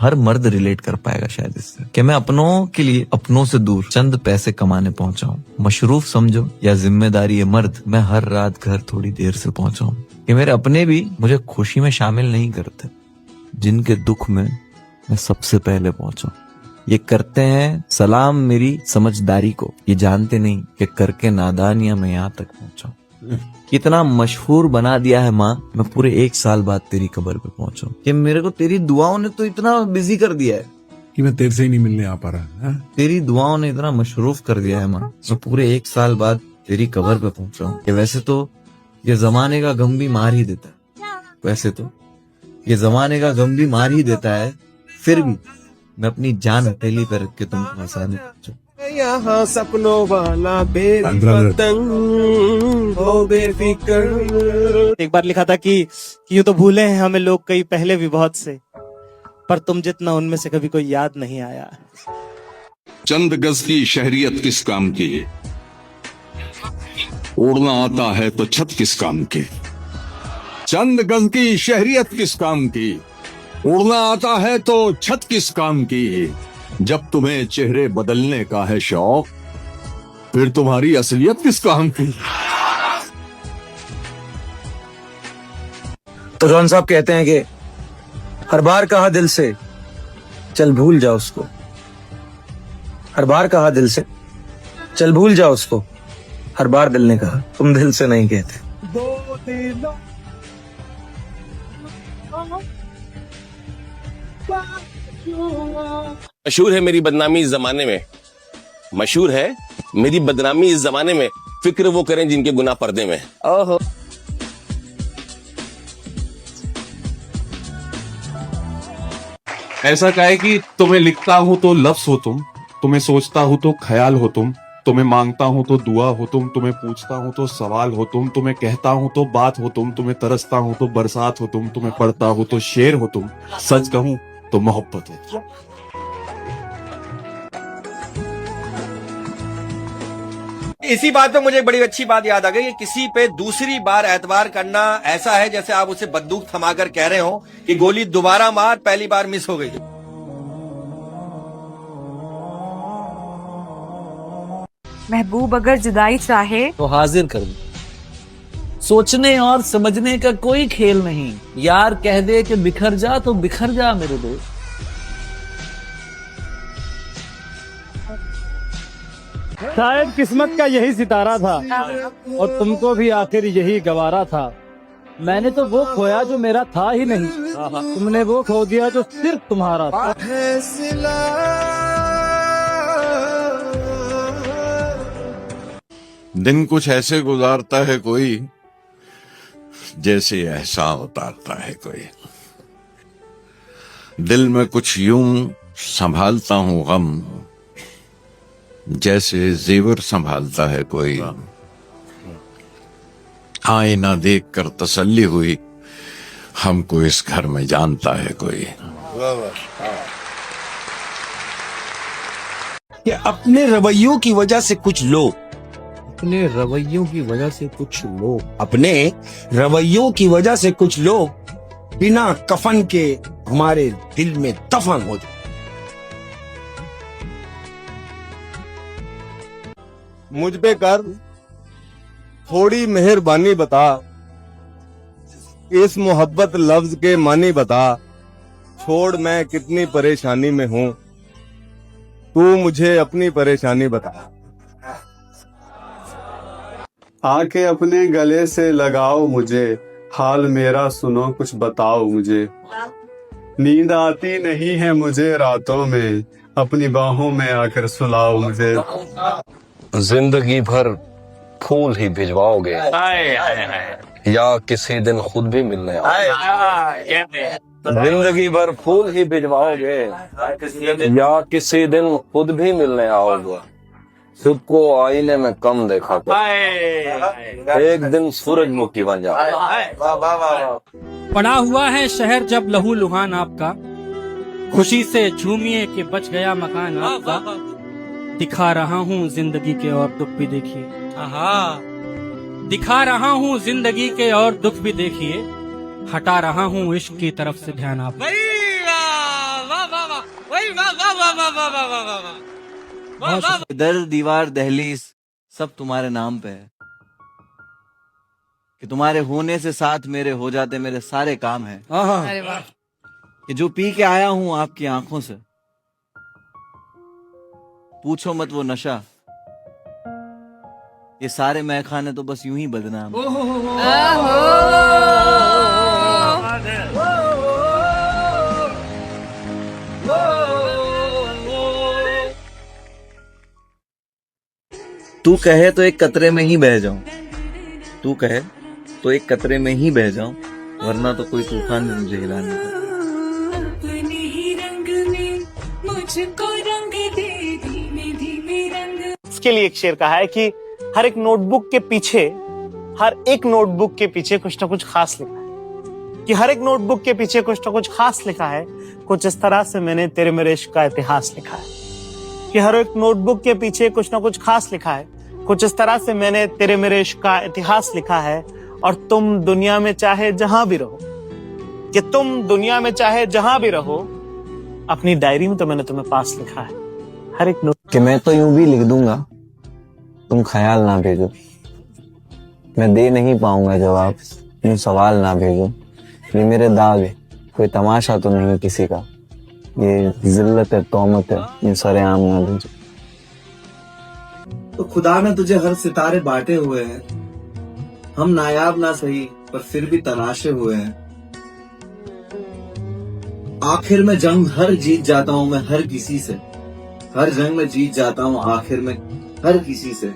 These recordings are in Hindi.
हर मर्द रिलेट कर पाएगा शायद इससे, कि मैं अपनों के लिए अपनों से दूर चंद पैसे कमाने पहुंचा हूँ। मशरूफ समझो या जिम्मेदारी है मर्द, मैं हर रात घर थोड़ी देर से पहुंचा हूँ। कि मेरे अपने भी मुझे खुशी में शामिल नहीं करते, जिनके दुख में मैं सबसे पहले पहुंचा। ये करते हैं सलाम मेरी समझदारी को, ये जानते नहीं कि करके नादानियां मैं यहाँ तक पहुंचा। कितना मशहूर बना दिया है माँ, मैं पूरे 1 साल बाद तेरी कब्र पे पहुंचा। कि मेरे को तेरी दुआओं ने तो इतना बिजी कर दिया है कि मैं तेरे से ही नहीं मिलने आ पा रहा है? तेरी दुआओं ने इतना मशरूफ कर दिया है माँ, मैं पूरे 1 साल बाद तेरी कब्र पे पहुंचा हूँ। वैसे तो ये जमाने का गम भी मार ही देता है, वैसे तो ये जमाने का गम भी मार ही देता है, फिर भी मैं अपनी जान हथेली पर रख के तुमको हंसाने पहुंचा। यहाँ सपनों वाला बेपतंग हो बेफिक्र। एक बार लिखा था कि यूं तो भूले हैं हमें लोग कई पहले भी बहुत से, पर तुम जितना उनमें से कभी कोई याद नहीं आया। चंद गज की शहरियत किस काम की, उड़ना आता है तो छत किस काम की। चंद गज की शहरियत किस काम की, उड़ना आता है तो छत किस काम की। जब तुम्हें चेहरे बदलने का है शौक, फिर तुम्हारी असलियत किस काम की। तो जॉन साहब कहते हैं कि हर बार कहा दिल से चल भूल जाओ उसको, हर बार कहा दिल से चल भूल जाओ उसको, हर बार दिल ने कहा तुम दिल से नहीं कहते। मशहूर है मेरी बदनामी इस जमाने में, मशहूर है मेरी बदनामी इस जमाने में, फिक्र वो करें जिनके गुनाह पर्दे में। ओहो ऐसा क्या है कि तुम्हें लिखता हूँ तो लफ्ज हो तुम, तुम्हें सोचता हूँ तो ख्याल हो तुम, तुम्हें मांगता हूँ तो दुआ हो तुम, तुम्हें पूछता हूँ तो सवाल हो तुम, तुम्हें कहता हूँ तो बात हो तुम, तुम्हें तरसता हूँ तो बरसात हो तुम, तुम्हें पढ़ता हूँ तो शेर हो तुम, सच कहूँ तो मोहब्बत हो। इसी बात पे मुझे एक बड़ी अच्छी बात याद आ गई कि किसी पे दूसरी बार एतबार करना ऐसा है जैसे आप उसे बंदूक थमाकर कह रहे हो कि गोली दोबारा मार, पहली बार मिस हो गई। महबूब अगर जुदाई चाहे तो हाजिर कर दो, सोचने और समझने का कोई खेल नहीं। यार कह दे कि बिखर जा तो बिखर जा मेरे दोस्त। शायद किस्मत का यही सितारा था और तुमको भी आखिर यही गवारा था। मैंने तो वो खोया जो मेरा था ही नहीं, तुमने वो खो दिया जो सिर्फ तुम्हारा था। दिन कुछ ऐसे गुजारता है कोई, जैसे एहसान उतारता है कोई। दिल में कुछ यूं संभालता हूँ गम, जैसे जेवर संभालता है कोई। आईना देख कर तसल्ली हुई, हमको इस घर में जानता है कोई। कि अपने रवैयों की वजह से कुछ लोग, अपने रवैयों की वजह से कुछ लोग, अपने रवैयों की वजह से कुछ लोग बिना कफन के हमारे दिल में दफन हो जाते। मुझ पे कर थोड़ी मेहरबानी बता, इस मोहब्बत लफ्ज के मानी बता। छोड़ मैं कितनी परेशानी में हूँ, तू मुझे अपनी परेशानी बता। आके अपने गले से लगाओ मुझे, हाल मेरा सुनो कुछ बताओ मुझे। नींद आती नहीं है मुझे रातों में, अपनी बाहों में आकर सुलाओ मुझे। जिंदगी भर फूल ही भिजवाओगे या किसी दिन खुद भी मिलने आओगे। जिंदगी भर फूल ही भिजवाओगे या किसी दिन खुद भी मिलने आओगे। खुद को आईने में कम देखा कर, एक दिन सूरजमुखी बन जाओ। पड़ा हुआ है शहर जब लहू लुहान आपका, खुशी से झूमिए कि बच गया मकान आपका। दिखा रहा हूँ जिंदगी के और दुख भी देखिए, दिखा रहा हूँ जिंदगी के और दुख भी देखिए। हटा रहा हूँ इश्क की तरफ से ध्यान आप। दर दीवार दहलीज सब तुम्हारे नाम पे है कि तुम्हारे होने से साथ मेरे हो जाते मेरे सारे काम है। अरे वाह। कि जो पी के आया हूं आपकी आंखों से, पूछो मत वो नशा, ये सारे मैखाने तो बस यूं ही बदनाम है। तू कहे तो एक कतरे में ही बह जाऊं, तू कहे तो एक कतरे में ही बह जाऊं, वरना तो कोई तूफान में मुझे हिला नहीं पाता। इसके लिए एक शेर कहा है कि हर एक नोटबुक के पीछे कुछ ना कुछ खास लिखा है, कि हर एक नोटबुक के पीछे कुछ ना कुछ खास लिखा है। कुछ इस तरह से मैंने तेरे मेरे इश्क का इतिहास लिखा है, कि हर एक नोटबुक के पीछे कुछ ना कुछ खास लिखा है। कुछ इस तरह से मैंने तेरे मेरे इश्क का इतिहास लिखा है। और तुम दुनिया में चाहे जहां भी रहो, कि तुम दुनिया में चाहे जहां भी रहो, अपनी डायरी में तो मैंने तुम्हें पास लिखा है। हर एक नोट कि मैं तो यूं भी लिख दूंगा, तुम ख्याल ना भेजो। मैं दे नहीं पाऊंगा जवाब, तुम सवाल ना भेजो। ये मेरे दाग है, कोई तमाशा तो नहीं किसी का। ये जिल्लत है, तौमत है, ये सरेआम ना भेजो। तो खुदा ने तुझे हर सितारे बांटे हुए हैं, हम नायाब ना सही पर फिर भी तराशे हुए हैं। आखिर में जंग हर जीत जाता हूँ मैं हर किसी से, हर जंग में जीत जाता हूँ आखिर में हर किसी से।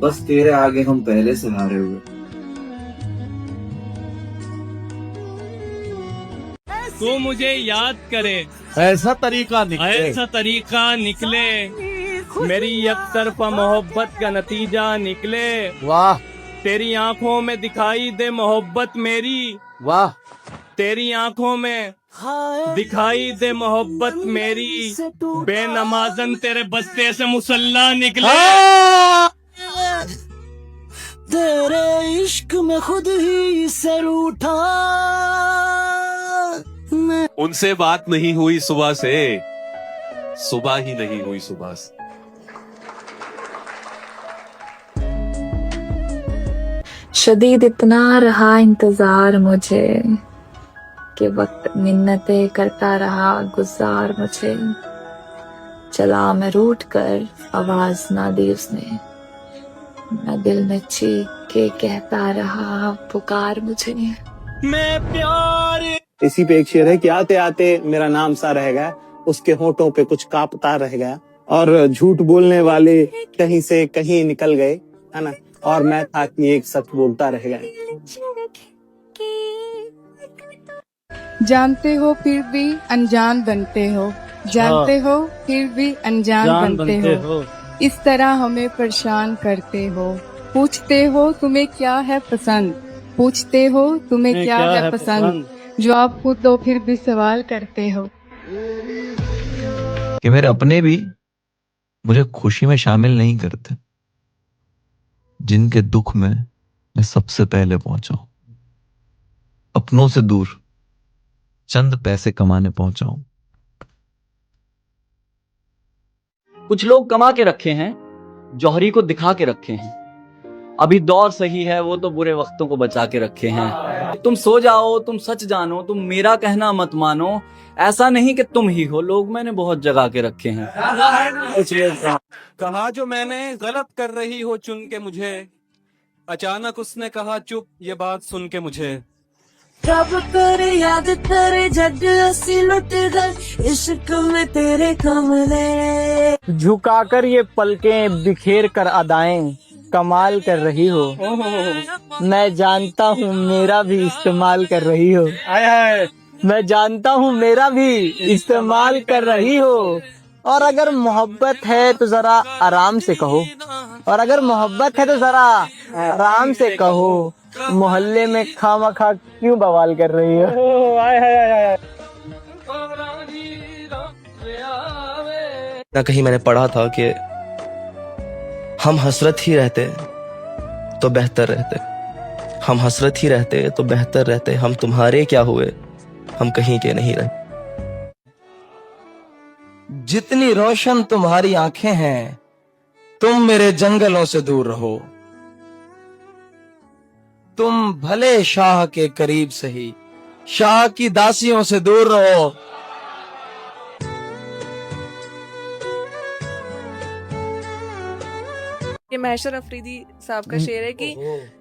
बस तेरे आगे हम पहले से हारे हुए। तू मुझे याद करे, ऐसा तरीका ऐसा तरीका निकले, मेरी एक तरफा मोहब्बत का नतीजा निकले। वाह तेरी आंखों में दिखाई दे मोहब्बत मेरी, वाह। तेरी आंखों में दिखाई दे मोहब्बत मेरी, बेनमाजन तेरे बस्ते से मुसल्ला निकले। तेरे इश्क में खुद ही सर उठा। उनसे बात नहीं हुई सुबह से, सुबह ही नहीं हुई सुबह से। शदीद इतना रहा इंतजार मुझे कि वक्त मिन्नतें करता रहा गुजार मुझे। चला मैं रूठ कर आवाज ना दी उसने, मैं दिल में चीख के कहता रहा पुकार मुझे। मैं प्यार इसी पे एक शेर है कि आते आते मेरा नाम सा रह गया, उसके होठों पे कुछ कांपता रह गया, और झूठ बोलने वाले कहीं से कहीं निकल गए, है ना, और मैं था कि एक सच बोलता रह गया। जानते हो फिर भी अनजान बनते हो, जानते हो फिर भी अनजान बनते हो, इस तरह हमें परेशान करते हो। पूछते हो तुम्हें क्या है पसंद, पूछते हो तुम्हें क्या है पसंद, जवाब खुद दो फिर भी सवाल करते हो। कि मेरे अपने भी मुझे खुशी में शामिल नहीं करते, जिनके दुख में मैं सबसे पहले पहुंचा हूं। अपनों से दूर चंद पैसे कमाने पहुंचा हूं। कुछ लोग कमा के रखे हैं, जौहरी को दिखा के रखे हैं। अभी दौर सही है, वो तो बुरे वक्तों को बचा के रखे हैं। तुम सो जाओ, तुम सच जानो, तुम मेरा कहना मत मानो। ऐसा नहीं कि तुम ही हो, लोग मैंने बहुत जगा के रखे हैं। कहा जो मैंने गलत कर रही हो चुन के मुझे, अचानक उसने कहा चुप ये बात सुन के मुझे। रब करे याद करे जग असी लुट गए इश्क में तेरे कमले। झुकाकर ये पलकें बिखेर कर अदाएं कमाल कर रही हो, मैं जानता हूँ मेरा भी इस्तेमाल कर रही हो। मैं जानता हूँ मेरा भी इस्तेमाल कर रही हो। और अगर मोहब्बत है तो जरा आराम से कहो, और अगर मोहब्बत है तो जरा आराम से कहो। मोहल्ले में खामखा क्यों बवाल कर रही हो। ना कहीं मैंने पढ़ा था कि हम हसरत ही रहते तो बेहतर रहते, हम हसरत ही रहते तो बेहतर रहते। हम तुम्हारे क्या हुए, हम कहीं के नहीं रहे। जितनी रोशन तुम्हारी आंखें हैं, तुम मेरे जंगलों से दूर रहो। तुम भले शाह के करीब सही, शाह की दासियों से दूर रहो। ये महशर अफरीदी साहब का शेर है कि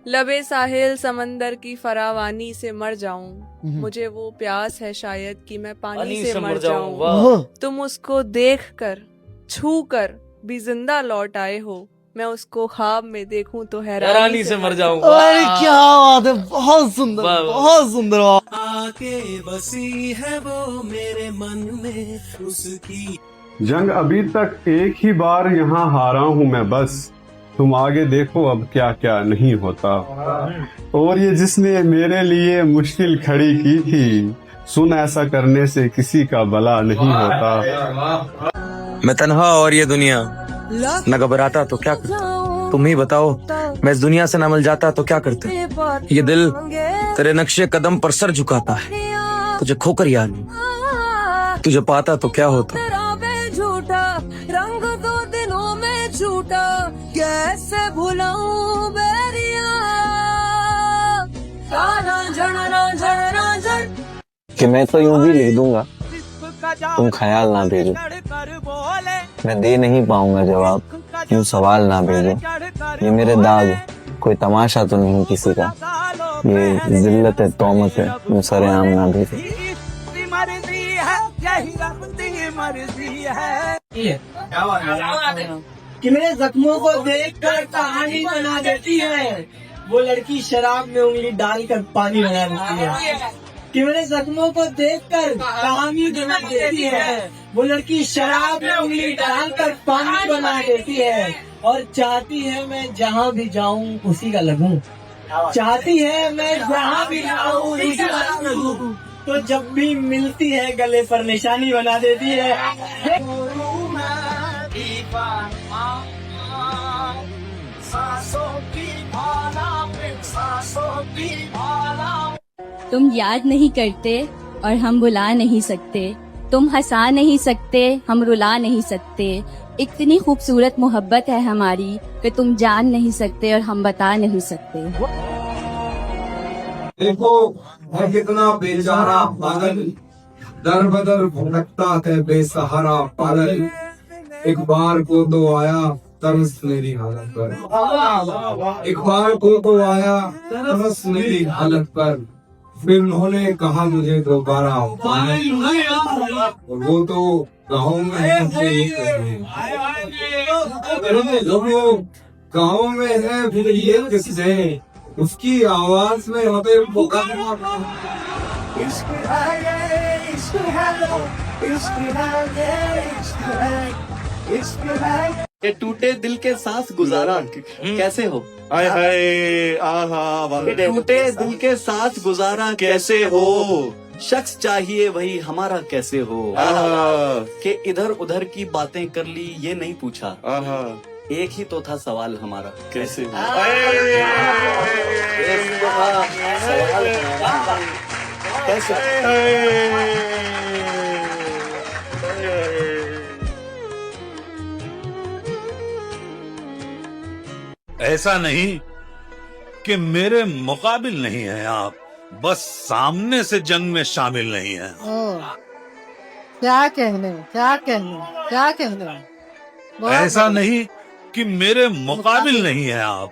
लबे साहिल समंदर की फरावानी से मर जाऊं, मुझे वो प्यास है शायद कि मैं पानी से मर जाऊं। तुम उसको देख कर छू कर भी जिंदा लौट आए हो, मैं उसको ख्वाब में देखूं तो हैरानी से मर जाऊं। अरे क्या बात है, बहुत सुंदर, बहुत सुंदर। आके बसी है वो मेरे मन में उसकी। जंग अभी तक एक ही बार यहाँ हारा हूँ मैं बस, तुम आगे देखो अब क्या क्या नहीं होता। और ये जिसने मेरे लिए मुश्किल खड़ी की थी, सुन ऐसा करने से किसी का भला नहीं होता। मैं तन्हा और ये दुनिया, न घबराता तो क्या करता। तुम ही बताओ, मैं इस दुनिया से न मिल जाता तो क्या करते। ये दिल तेरे नक्शे कदम पर सर झुकाता है, तुझे खोकर याद नहीं, तुझे पाता तो क्या होता। झूठा रंग दो दिनों में झूठा, कैसे भुलाऊं बेरिया। कि मैं तो यूं भी लिख दूंगा, तुम ख्याल ना भेजो। मैं दे नहीं पाऊंगा जवाब, यूं सवाल ना भेजो। ये मेरे दाग, कोई तमाशा तो नहीं किसी का। ये जिल्लत है, तौमत है, यूं सरेआम ना भेजो। कि मेरे जख्मों को देखकर कहानी बना देती है, वो लड़की शराब में उंगली डालकर पानी बना देती है। कि मेरे जख्मों को देखकर कहानी बना देती है, वो लड़की शराब में उंगली डालकर पानी बना देती है। और चाहती है मैं जहाँ भी जाऊँ उसी का लगूं, चाहती है मैं जहाँ भी जाऊँ उसी का लगूं। तो जब भी मिलती है गले पर निशानी बना देती है। तुम याद नहीं करते और हम बुला नहीं सकते, तुम हंसा नहीं सकते, हम रुला नहीं सकते। इतनी खूबसूरत मोहब्बत है हमारी कि तुम जान नहीं सकते और हम बता नहीं सकते। देखो है कितना बेचारा पागल, दर बदर भटकता है बेसहारा पागल। एक बार को तो आया तरस मेरी हालत पर, एक बार को तो आया तरस मेरी हालत पर। फिर उन्होंने कहा मुझे दोबारा, और वो तो गाँव में है, गाँव में है फिर ये किससे, उसकी आवाज में होते ये टूटे दिल के साथ गुजारा कैसे हो। आय हाय आहा, टूटे दिल के साथ गुजारा कैसे हो, शख्स चाहिए वही हमारा कैसे हो। कि इधर उधर की बातें कर ली ये नहीं पूछा, एक ही तो था सवाल हमारा कैसे हो। ऐसा नहीं कि मेरे मुकाबिल नहीं है आप, बस सामने से जंग में शामिल नहीं है। क्या कहने ऐसा नहीं कि मेरे मुकाबिल नहीं है आप,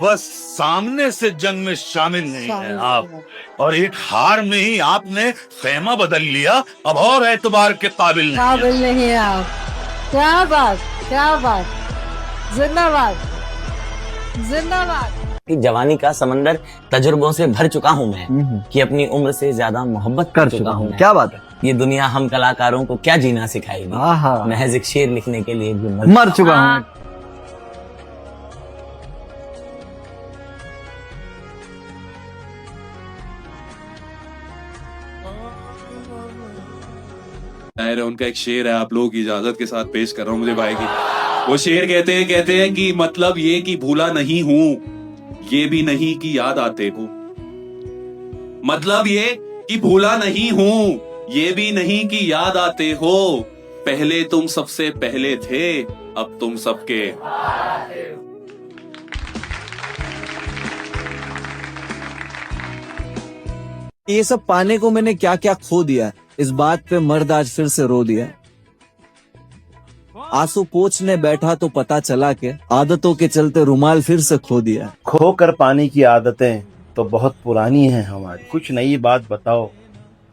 बस सामने से जंग में शामिल नहीं है आप। और एक हार में ही आपने खेमा बदल लिया, अब और एतबार के काबिल नहीं है आप। क्या बात, जिंदाबाद जिंदाबाद। जवानी का समंदर तजुर्बों से भर चुका हूँ मैं, कि अपनी उम्र से ज्यादा मोहब्बत कर चुका हूँ। क्या बात है। ये दुनिया हम कलाकारों को क्या जीना सिखाएगी, महज एक शेर लिखने के लिए भी मर चुका हूँ। उनका एक शेर है, आप लोगों की इजाजत के साथ पेश कर रहा हूँ मुझे भाई की। वो शेर कहते हैं कि मतलब ये कि भूला नहीं हूँ, ये भी नहीं कि याद आते हो। मतलब ये कि भूला नहीं हूँ, ये भी नहीं कि याद आते हो। पहले तुम सबसे पहले थे, अब तुम सबके ये सब पाने को मैंने क्या क्या खो दिया, इस बात पे मर्द आज फिर से रो दिया। आंसू पोंछने बैठा तो पता चला के आदतों के चलते रुमाल फिर से खो दिया। खोकर पाने की आदतें तो बहुत पुरानी हैं हमारी, कुछ नई बात बताओ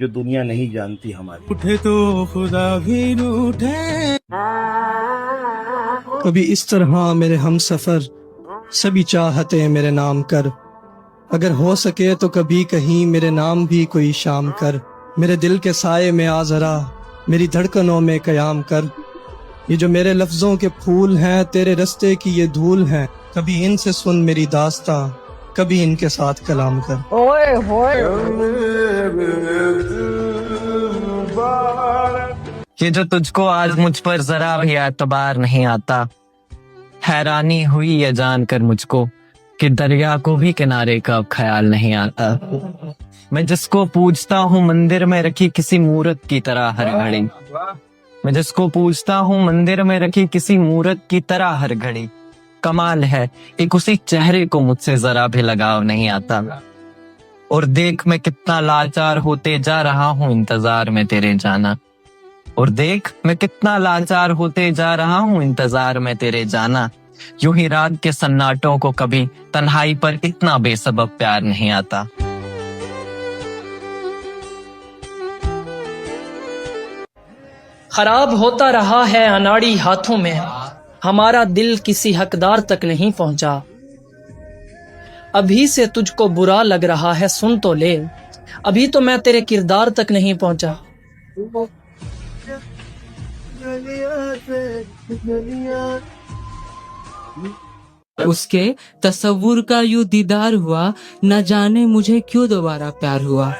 जो दुनिया नहीं जानती हमारी। उठे तो खुदा भी रूठे। कभी इस तरह मेरे हम सफर सभी चाहते मेरे नाम कर, अगर हो सके तो कभी कहीं मेरे नाम भी कोई शाम कर। मेरे दिल के साये में आ जरा, मेरी धड़कनों में कयाम कर। ये जो मेरे लफ्जों के फूल हैं, तेरे रस्ते की ये धूल हैं, कभी इनसे सुन मेरी दास्तां, कभी इनके साथ कलाम कर। ओए होए। ये जो तुझको आज मुझ पर जरा भी एतबार नहीं आता, हैरानी हुई ये जानकर मुझको कि दरिया को भी किनारे का अब ख्याल नहीं आता। मैं जिसको पूजता हूँ मंदिर में रखी किसी मूरत की तरह हर घड़ी, मैं जिसको पूजता हूँ मंदिर में रखी किसी मूरत की तरह हर घड़ी। कमाल है एक उसी चेहरे को मुझसे जरा भी लगाव नहीं आता। और देख मैं कितना लाचार होते जा रहा हूँ इंतजार में तेरे जाना, और देख मैं कितना लाचार होते जा रहा हूँ इंतजार में तेरे जाना। यूं ही रात के सन्नाटों को कभी तन्हाई पर इतना बेसबब प्यार नहीं आता। खराब होता रहा है अनाड़ी हाथों में, हमारा दिल किसी हकदार तक नहीं पहुंचा। अभी से तुझको बुरा लग रहा है सुन तो ले, अभी तो मैं तेरे किरदार तक नहीं पहुंचा। उसके तस्वुर का यूं दीदार हुआ, न जाने मुझे क्यों दोबारा प्यार हुआ।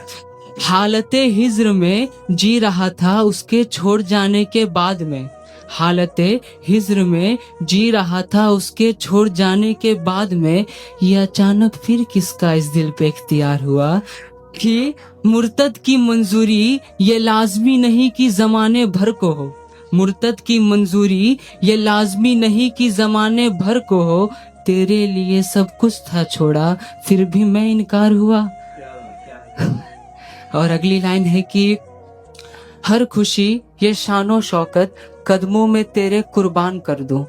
हालते हिज्र में जी रहा था उसके छोड़ जाने के बाद में, हालते हिज्र में जी रहा था उसके छोड़ जाने के बाद में। ये अचानक फिर किसका इस दिल पे इख्तियार हुआ कि मुर्तद की मंजूरी ये लाजमी नहीं कि जमाने भर को हो, मुर्तद की मंजूरी ये लाजमी नहीं कि जमाने भर को हो। तेरे लिए सब कुछ था छोड़ा फिर भी मैं इनकार हुआ। और अगली लाइन है कि हर खुशी ये शानो शौकत कदमों में तेरे कुर्बान कर दूं,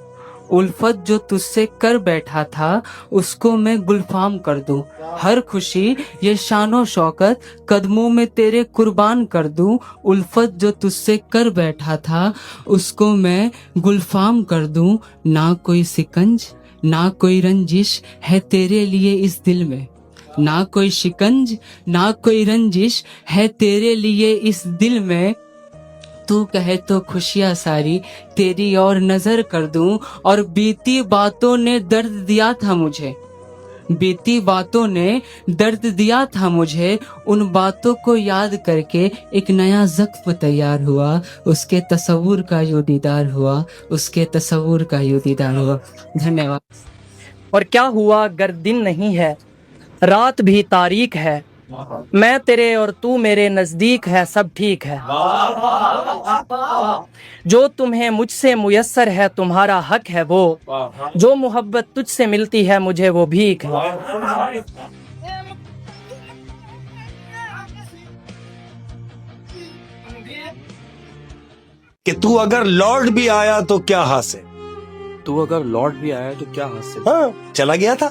उल्फत जो तुझसे कर बैठा था उसको मैं गुलफाम कर दूं। हर खुशी ये शानो शौकत कदमों में तेरे कुर्बान कर दूं, उल्फत जो तुझसे कर बैठा था उसको मैं गुलफाम कर दूं। ना कोई सिकंज ना कोई रंजिश है तेरे लिए इस दिल में, ना कोई शिकंज ना कोई रंजिश है तेरे लिए इस दिल में। तू कहे तो खुशियां सारी तेरी और नजर कर दूं, और बीती बातों ने दर्द दिया था मुझे, बीती बातों ने दर्द दिया था मुझे। उन बातों को याद करके एक नया ज़ख्म तैयार हुआ, उसके तस्वुर का यूं दीदार हुआ, उसके तस्वुर का यूं दीदार हुआ। धन्यवाद। और क्या हुआ अगर दिन नहीं है, रात भी तारीख है, मैं तेरे और तू मेरे नजदीक है, सब ठीक है। जो तुम्हें मुझसे मुयस्सर है तुम्हारा हक है वो, जो मोहब्बत तुझसे मिलती है मुझे वो भीख है। कि तू अगर लौट भी आया तो क्या हासिल, तू अगर लौट भी आया तो क्या हासिल। हाँ, चला गया था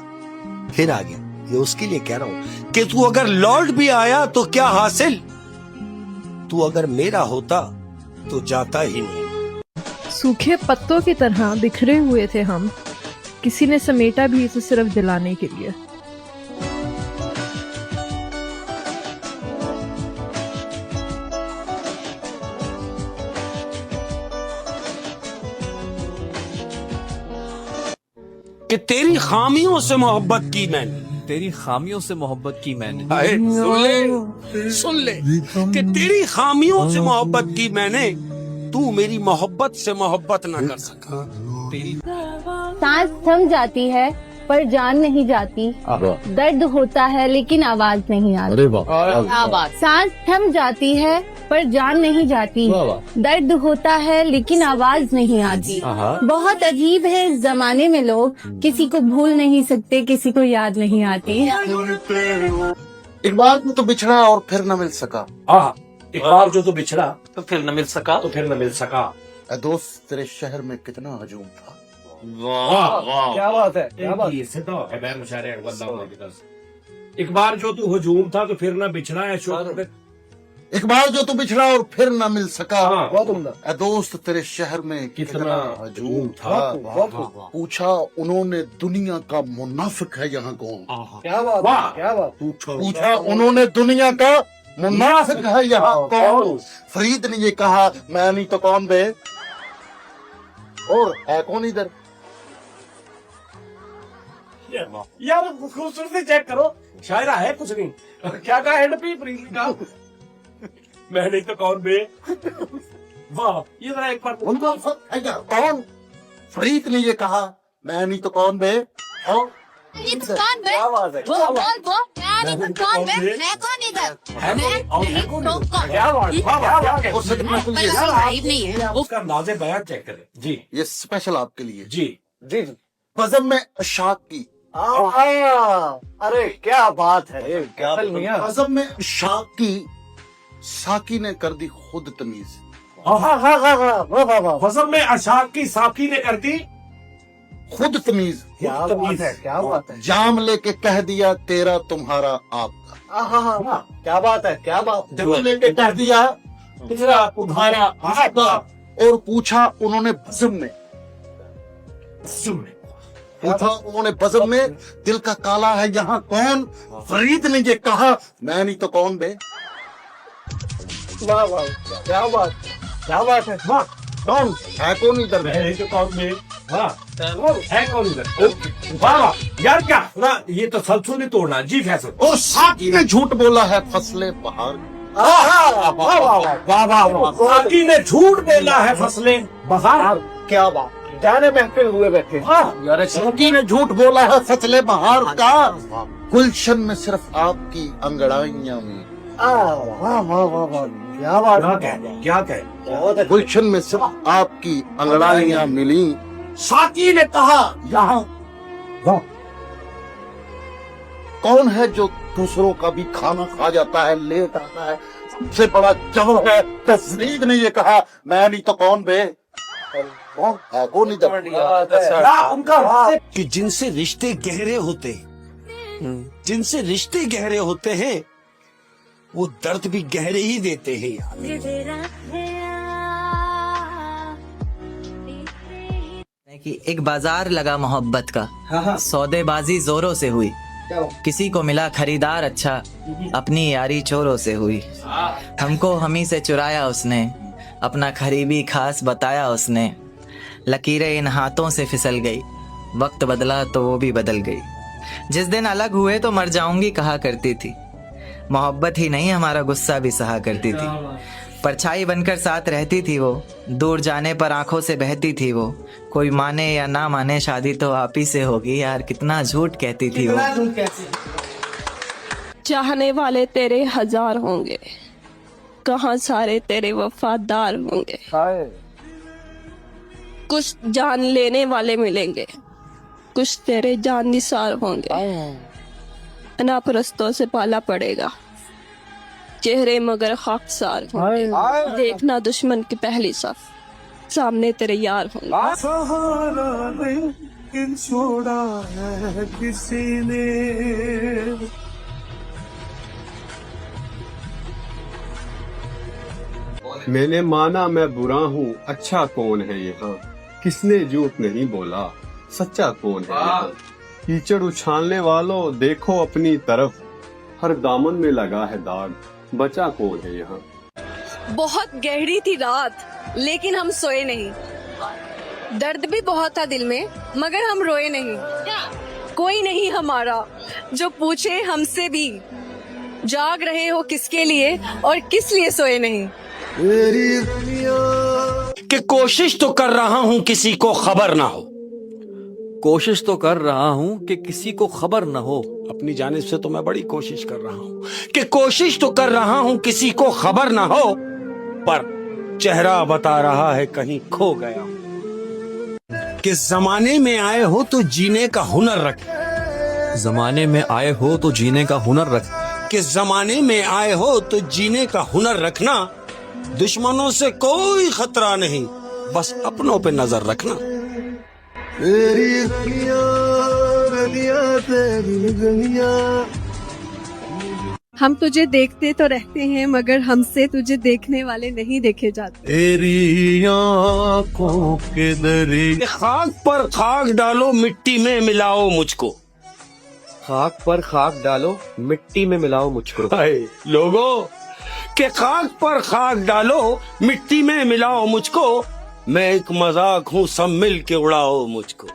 फिर आ गया, ये उसके लिए कह रहा हूं कि तू अगर लौट भी आया तो क्या हासिल, तू अगर मेरा होता तो जाता ही नहीं। सूखे पत्तों की तरह बिखरे हुए थे हम, किसी ने समेटा भी इसे सिर्फ दिलाने के लिए। कि तेरी खामियों से मोहब्बत की मैंने, तेरी खामियों से मोहब्बत की मैंने। सुन ले कि तेरी खामियों से मोहब्बत की मैंने, तू मेरी मोहब्बत से मोहब्बत ना कर सका। सांस थम जाती है पर जान नहीं जाती, दर्द होता है लेकिन आवाज नहीं आती। सांस थम जाती है पर जान नहीं जाती। दर्द होता है लेकिन आवाज नहीं आती। बहुत अजीब है इस जमाने में लोग, किसी को भूल नहीं सकते, किसी को याद नहीं आती। एक बार तो बिछड़ा और फिर न मिल सका। एक बार जो तो बिछड़ा तो फिर न मिल सका। ए दोस्त तेरे शहर में कितना हजूम था। वाह क्या बात है, क्या बात। एक बार जो तू हजूम था तो फिर ना बिछड़ा है शोर। एक बार जो तू बिछड़ा और फिर न मिल सका। बहुत उम्दा। ए दोस्त तेरे शहर में कितना हजूम था। पूछा उन्होंने दुनिया का मुनाफिक है यहाँ कौन। क्या बात, क्या बात। पूछा उन्होंने दुनिया का मुनाफिक है यहाँ कौन। फरीद ने ये कहा मैं नहीं तो कौन बे। और है कौन इधर। यार खूबसूरती चेक करो, शायरा है कुछ नहीं। क्या कहा एंड पे फरीद का, मैं नहीं तो कौन बे। वाह, ये जरा एक बार उनको कौन। फरीद ने ये कहा मैं नहीं तो कौन बे। क्या बात है, उसका अंदाज़े बयान चेक करें जी। ये स्पेशल आपके लिए जी जी। बज़म में अशाक की। अरे क्या बात है, बज़म में अशाक की साकी ने कर दी खुद तमीज। फजल में अशाक की साकी ने कर दी खुद तमीज। क्या बात है, क्या बात है। जाम लेके कह दिया तेरा तुम्हारा आपका। क्या बात है, क्या बात। जाम लेके कह दिया तेरा तुम्हारा आपका। और पूछा उन्होंने बज़म में दिल का काला है यहाँ कौन। फरीद ने ये कहा मैं नहीं तो कौन बे। वाह वाह, क्या बात, क्या बात है। वाह कौन है कौन इधर। मैं नहीं तो कौन बे। है कौन इधर। वाह यार, क्या ना, ये तो सलसू नहीं तोड़ना जी फैसल। और साकी ने झूठ बोला है फसले बहार। साकी ने झूठ बोला है फसलें बहार। क्या बात, जाने महफिल हुए बैठे। यार साकी ने झूठ बोला है फसले बहार का। गुलशन में सिर्फ आपकी अंगड़ाइयां में। क्या बात, क्या कहे। गुलशन में सिर्फ आपकी अंगड़ाइयां मिली। साकी ने कहा यहाँ कौन है जो दूसरों का भी खाना खा जाता है, लेट आता है, सबसे बड़ा जबर है। तस्रीद ने ये कहा मैं नहीं तो कौन बे। कौन है कौन इधर। उनका कि जिनसे रिश्ते गहरे होते, जिनसे रिश्ते गहरे होते हैं वो दर्द भी गहरे ही देते हैं यार। कि एक बाजार लगा मोहब्बत का, सौदेबाजी जोरों से हुई, किसी को मिला खरीदार अच्छा, अपनी यारी चोरों से हुई। हमको हमी से चुराया उसने, अपना खरीबी खास बताया उसने। लकीरें इन हाथों से फिसल गई, वक्त बदला तो वो भी बदल गई। जिस दिन अलग हुए तो मर जाऊंगी कहा करती थी, मोहब्बत ही नहीं हमारा गुस्सा भी सहा करती थी। परछाई बनकर साथ रहती थी वो, दूर जाने पर आंखों से बहती थी वो। कोई माने या ना माने शादी तो आप ही से होगी, यार कितना झूठ कहती थी वो। चाहने वाले तेरे हजार होंगे, कहाँ सारे तेरे वफादार होंगे। कुछ जान लेने वाले मिलेंगे, कुछ तेरे जान निसार होंगे। अनापरस्तों से पाला पड़ेगा, चेहरे मगर खाकसार होंगे। देखना दुश्मन की पहली सफ, सामने तेरे यार होंगे। छोड़ा है किसी ने। मैंने माना मैं बुरा हूँ, अच्छा कौन है यहाँ। किसने झूठ नहीं बोला, सच्चा कौन है यहाँ। कीचड़ उछालने वालों देखो अपनी तरफ, हर दामन में लगा है दाग, बचा कौन है यहाँ। बहुत गहरी थी रात लेकिन हम सोए नहीं, दर्द भी बहुत था दिल में मगर हम रोए नहीं। कोई नहीं हमारा जो पूछे हमसे भी, जाग रहे हो किसके लिए और किस लिए सोए नहीं। कि कोशिश तो कर रहा हूँ किसी को खबर ना हो, कोशिश तो कर रहा हूँ कि किसी को खबर न हो। अपनी जानिब से तो मैं बड़ी कोशिश कर रहा हूँ कि कोशिश तो कर रहा हूँ किसी को खबर ना हो। पर चेहरा बता रहा है कहीं खो गया। किस जमाने में आए हो तो जीने का हुनर रख। जमाने में आए हो तो जीने का हुनर रख। किस जमाने में आए हो तो जीने का हुनर रखना। दुश्मनों से कोई खतरा नहीं, बस अपनों पे नजर रखना। हम तुझे देखते तो रहते हैं मगर हमसे तुझे देखने वाले नहीं देखे जाते। तेरी आँखों के दरिया। खाक पर खाक डालो मिट्टी में मिलाओ मुझको। खाक पर खाक डालो मिट्टी में मिलाओ मुझको। लोगों के खाक पर खाक डालो मिट्टी में मिलाओ मुझको। मैं एक मजाक हूँ, सब मिल के उड़ाओ मुझको।